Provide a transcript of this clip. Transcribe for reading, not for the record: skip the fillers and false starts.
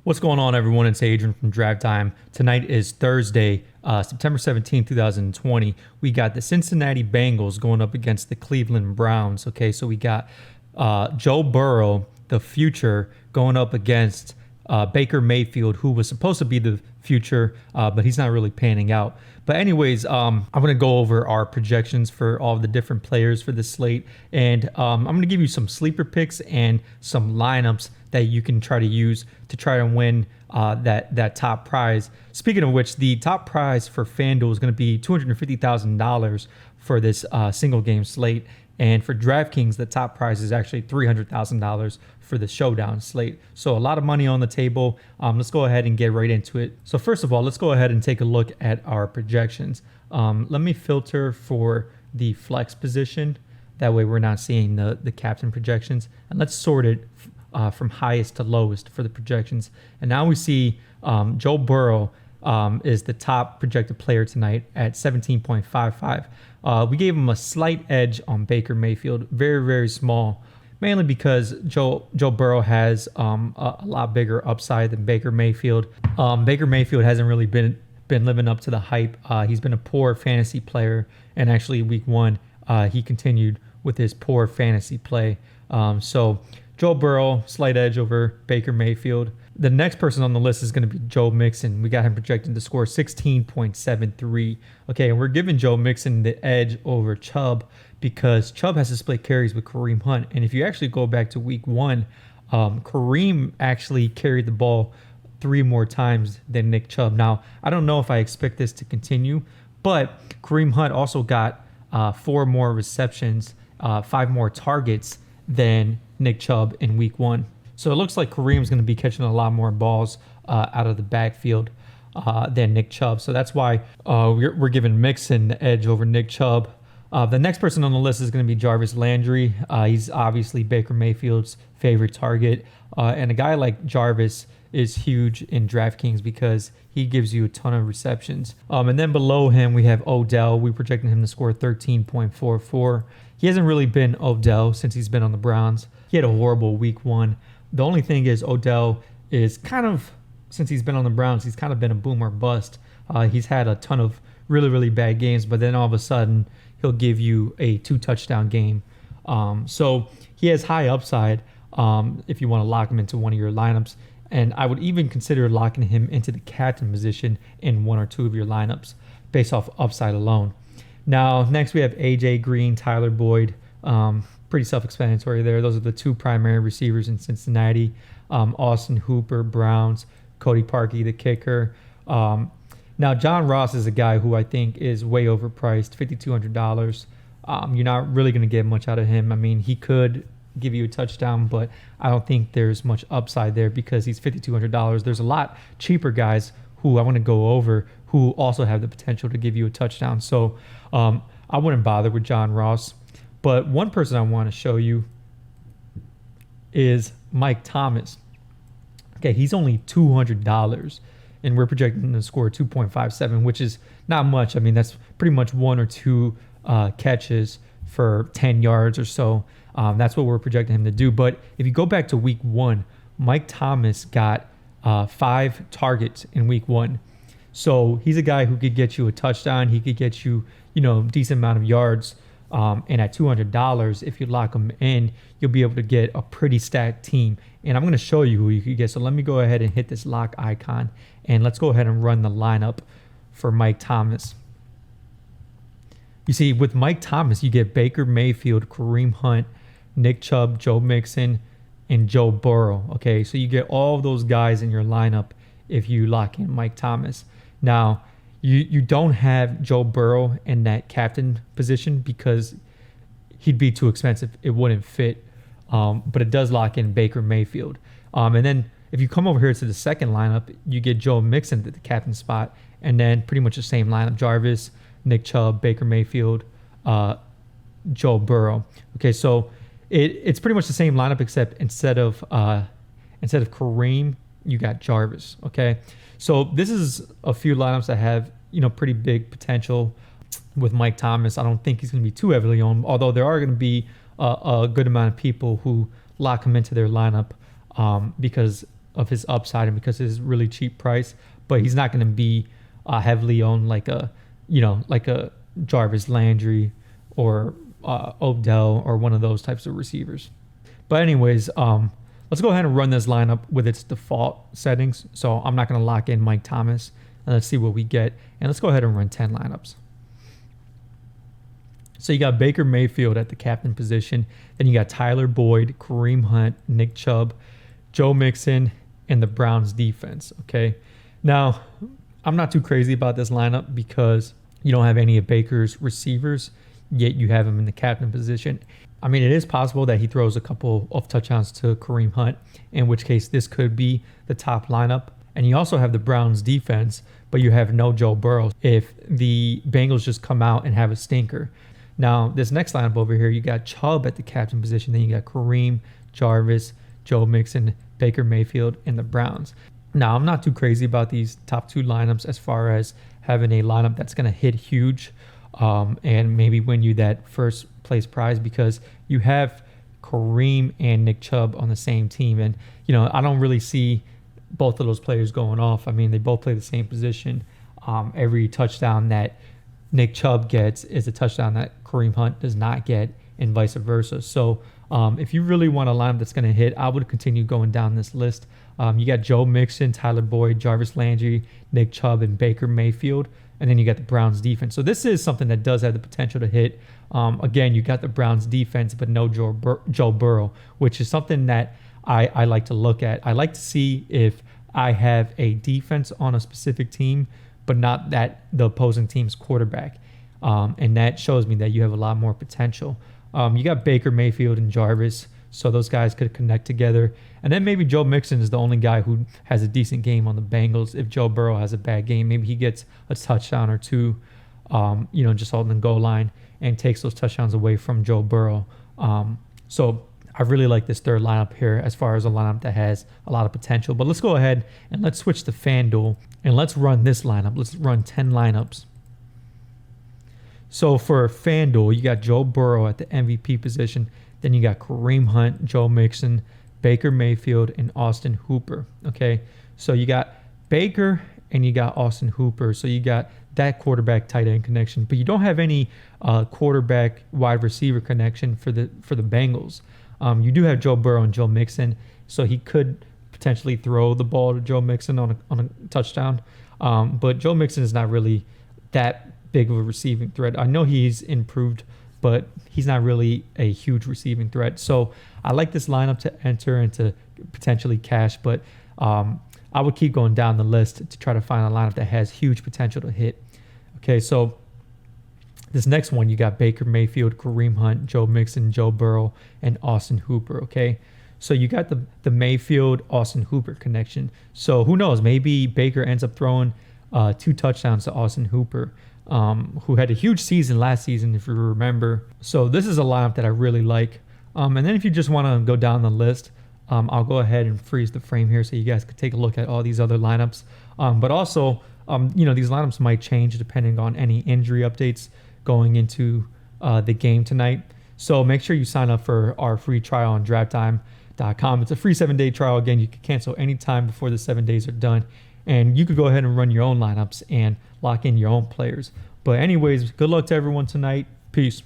What's going on, everyone? It's Adrian from Draft Time. Tonight is Thursday, September 17, 2020. We got the Cincinnati Bengals going up against the Cleveland Browns. Okay, so we got Joe Burrow, the future, going up against Baker Mayfield, who was supposed to be the future, but he's not really panning out. But anyways, I'm going to go over our projections for all of the different players for this slate. And I'm going to give you some sleeper picks and some lineups that you can try to use to try to win that top prize. Speaking of which, the top prize for FanDuel is going to be $250,000 for this single game slate. And for DraftKings, the top prize is actually $300,000 for the showdown slate. So a lot of money on the table. Let's go ahead and get right into it. So first of all, let's go ahead and take a look at our projections. Let me filter for the flex position. That way we're not seeing the captain projections. And let's sort it from highest to lowest for the projections. And now we see Joe Burrow is the top projected player tonight at 17.55. We gave him a slight edge on Baker Mayfield, very, very small, mainly because Joe Burrow has a lot bigger upside than Baker Mayfield. Baker Mayfield hasn't really been living up to the hype. He's been a poor fantasy player, and actually week one, he continued with his poor fantasy play. So Joe Burrow, slight edge over Baker Mayfield. The next person on the list is going to be Joe Mixon. We got him projected to score 16.73. Okay, and we're giving Joe Mixon the edge over Chubb because Chubb has to split carries with Kareem Hunt. And if you actually go back to week one, Kareem actually carried the ball 3 more times than Nick Chubb. Now, I don't know if I expect this to continue, but Kareem Hunt also got 4 more receptions, 5 more targets than Nick Chubb in week one. So it looks like Kareem's going to be catching a lot more balls out of the backfield than Nick Chubb. So that's why we're giving Mixon the edge over Nick Chubb. The next person on the list is going to be Jarvis Landry. He's obviously Baker Mayfield's favorite target. And a guy like Jarvis is huge in DraftKings because he gives you a ton of receptions. And then below him, we have Odell. We're projecting him to score 13.44. He hasn't really been Odell since he's been on the Browns. He had a horrible week one. The only thing is Odell is kind of, since he's been on the Browns, he's kind of been a boom or bust. He's had a ton of really, really bad games, but then all of a sudden he'll give you a 2-touchdown game. So he has high upside if you want to lock him into one of your lineups. And I would even consider locking him into the captain position in 1 or 2 of your lineups based off upside alone. Now, next we have AJ Green, Tyler Boyd. Pretty self-explanatory there. Those are the 2 primary receivers in Cincinnati. Austin Hooper, Browns, Cody Parkey, the kicker. Now, John Ross is a guy who I think is way overpriced, $5,200. You're not really going to get much out of him. I mean, he could give you a touchdown, but I don't think there's much upside there because he's $5,200. There's a lot cheaper guys who I want to go over who also have the potential to give you a touchdown. So I wouldn't bother with John Ross. But one person I want to show you is Mike Thomas. Okay, he's only $200, and we're projecting him to score 2.57, which is not much. I mean, that's pretty much 1 or 2 catches for 10 yards or so. That's what we're projecting him to do. But if you go back to week one, Mike Thomas got 5 targets in week one. So he's a guy who could get you a touchdown. He could get you, decent amount of yards. And at $200, if you lock him in, you'll be able to get a pretty stacked team. And I'm going to show you who you could get. So let me go ahead and hit this lock icon. And let's go ahead and run the lineup for Mike Thomas. You see, with Mike Thomas, you get Baker Mayfield, Kareem Hunt, Nick Chubb, Joe Mixon, and Joe Burrow. Okay, so you get all of those guys in your lineup if you lock in Mike Thomas. Now, you don't have Joe Burrow in that captain position because he'd be too expensive. It wouldn't fit. But it does lock in Baker Mayfield. And then if you come over here to the second lineup, you get Joe Mixon at the captain spot. And then pretty much the same lineup: Jarvis, Nick Chubb, Baker Mayfield, Joe Burrow. Okay, so it's pretty much the same lineup except instead of Kareem, you got Jarvis. Okay, so this is a few lineups that have pretty big potential with Mike Thomas. I don't think he's going to be too heavily owned, although there are going to be a good amount of people who lock him into their lineup because of his upside and because of his really cheap price, but he's not going to be heavily owned like a Jarvis Landry or Odell or one of those types of receivers. But anyways, let's go ahead and run this lineup with its default settings. So I'm not going to lock in Mike Thomas. And let's see what we get. And let's go ahead and run 10 lineups. So you got Baker Mayfield at the captain position. Then you got Tyler Boyd, Kareem Hunt, Nick Chubb, Joe Mixon, and the Browns defense. Okay. Now, I'm not too crazy about this lineup because you don't have any of Baker's receivers, yet you have him in the captain position. I mean, it is possible that he throws a couple of touchdowns to Kareem Hunt, in which case this could be the top lineup. And you also have the Browns defense, but you have no Joe Burrow if the Bengals just come out and have a stinker. Now, this next lineup over here, you got Chubb at the captain position. Then you got Kareem, Jarvis, Joe Mixon, Baker Mayfield, and the Browns. Now, I'm not too crazy about these top two lineups as far as having a lineup that's going to hit huge and maybe win you that first place prize because you have Kareem and Nick Chubb on the same team. And, I don't really see both of those players going off. I mean, they both play the same position. Every touchdown that Nick Chubb gets is a touchdown that Kareem Hunt does not get and vice versa. So if you really want a lineup that's going to hit, I would continue going down this list. You got Joe Mixon, Tyler Boyd, Jarvis Landry, Nick Chubb, and Baker Mayfield. And then you got the Browns defense. So this is something that does have the potential to hit. Again, you got the Browns defense, but no Joe Burrow, which is something that I like to look at. I like to see if I have a defense on a specific team, but not that the opposing team's quarterback. And that shows me that you have a lot more potential. You got Baker Mayfield and Jarvis, so those guys could connect together. And then maybe Joe Mixon is the only guy who has a decent game on the Bengals. If Joe Burrow has a bad game, maybe he gets a touchdown or two, just on the goal line and takes those touchdowns away from Joe Burrow. So I really like this third lineup here as far as a lineup that has a lot of potential. But let's go ahead and let's switch to FanDuel and let's run this lineup. Let's run 10 lineups. So for FanDuel, you got Joe Burrow at the MVP position. Then you got Kareem Hunt, Joe Mixon, Baker Mayfield, and Austin Hooper. Okay, so you got Baker and you got Austin Hooper. So you got that quarterback tight end connection, but you don't have any quarterback wide receiver connection for the Bengals. You do have Joe Burrow and Joe Mixon, so he could potentially throw the ball to Joe Mixon on a touchdown. But Joe Mixon is not really that big of a receiving threat. I know he's improved, but he's not really a huge receiving threat. So I like this lineup to enter and to potentially cash, but I would keep going down the list to try to find a lineup that has huge potential to hit. Okay, so this next one, you got Baker Mayfield, Kareem Hunt, Joe Mixon, Joe Burrow, and Austin Hooper. Okay, so you got the Mayfield Austin Hooper connection. So who knows? Maybe Baker ends up throwing 2 touchdowns to Austin Hooper, who had a huge season last season, if you remember. So this is a lineup that I really like. And then if you just want to go down the list, I'll go ahead and freeze the frame here so you guys could take a look at all these other lineups. But also, these lineups might change depending on any injury updates going into the game tonight. So make sure you sign up for our free trial on drafttime.com. It's a free 7-day trial. Again, you can cancel anytime before the 7 days are done. And you could go ahead and run your own lineups and lock in your own players. But anyways, good luck to everyone tonight. Peace.